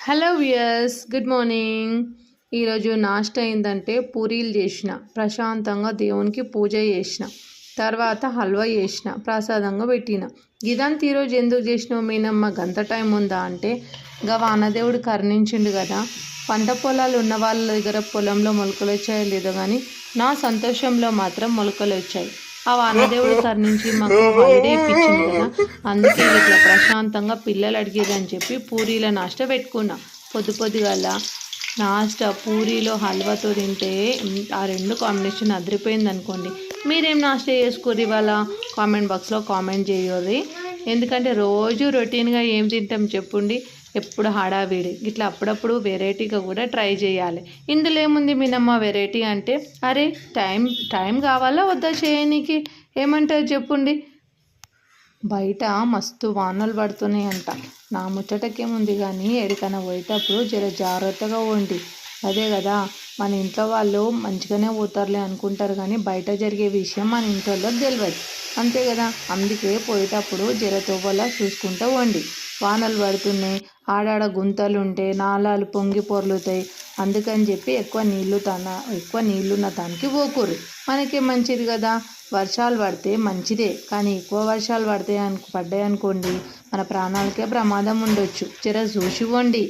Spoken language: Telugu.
Hello viewers, good morning. ఈరోజు నాష్ట ఏంటంటే పూరీలు చేసిన, ప్రశాంతంగా దేవునికి పూజ చేసిన, తర్వాత హల్వా చేసిన, ప్రసాదంగా పెట్టిన. ఇదంతా ఈరోజు ఎందుకు చేసినావు మీనమ్మ, గంత టైం ఉందా అంటే, గా వానదేవుడు కరుణించిండు కదా. పంట పొలాలు ఉన్న వాళ్ళ దగ్గర పొలంలో మొలకలు వచ్చాయో లేదో కానీ నా సంతోషంలో మాత్రం మొలకలు వచ్చాయి. ఆ వానదేవుడు కరుణించి మాకు హాలిడే ఇప్పించింది కదా, అందుకే ఇట్లా ప్రశాంతంగా పిల్లలు అడిగేదని చెప్పి పూరీల నాష్ట పెట్టుకున్నా. పొద్దుగాల నాష్ట పూరీలో హల్వాతో తింటే ఆ రెండు కాంబినేషన్ అదిరిపోయింది అనుకోండి. మీరేం నాష్ట చేసుకోరు ఇవాళ కామెంట్ బాక్స్లో కామెంట్ చేయరు. ఎందుకంటే రోజు రొటీన్గా ఏం తింటాం చెప్పండి, ఎప్పుడు హడావిడి. ఇట్లా అప్పుడప్పుడు వెరైటీగా కూడా ట్రై చేయాలి. ఇందులో ఏముంది మీనమ్మ వెరైటీ అంటే, అరే టైం కావాలా వద్దా చేయనీకి, ఏమంటారు చెప్పండి. బయట మస్తు వానలు పడుతున్నాయి అంట. నా ముచ్చటకేముంది కానీ ఎక్కడికైనా పోయేటప్పుడు జర జాగ్రత్తగా పోండి. అదే కదా, మన ఇంట్లో వాళ్ళు మంచిగానే పోతారులే అనుకుంటారు కానీ బయట జరిగే విషయం మన ఇంట్లో తెలియదు, అంతే కదా. అందుకే పోయేటప్పుడు జర తోవలా చూసుకుంటూ పోండి. వానలు పడుతున్నాయి, ఆడాడ గుంతలు ఉంటే నాలాలు పొంగి పొర్లుతాయి. అందుకని చెప్పి ఎక్కువ నీళ్ళున్న దానికి పోకూరు, మనకే మంచిది కదా. వర్షాలు పడితే మంచిదే, కానీ ఎక్కువ వర్షాలు పడ్డాయి అనుకోండి మన ప్రాణాలకే ప్రమాదం ఉండొచ్చు. జర చూసివ్వండి.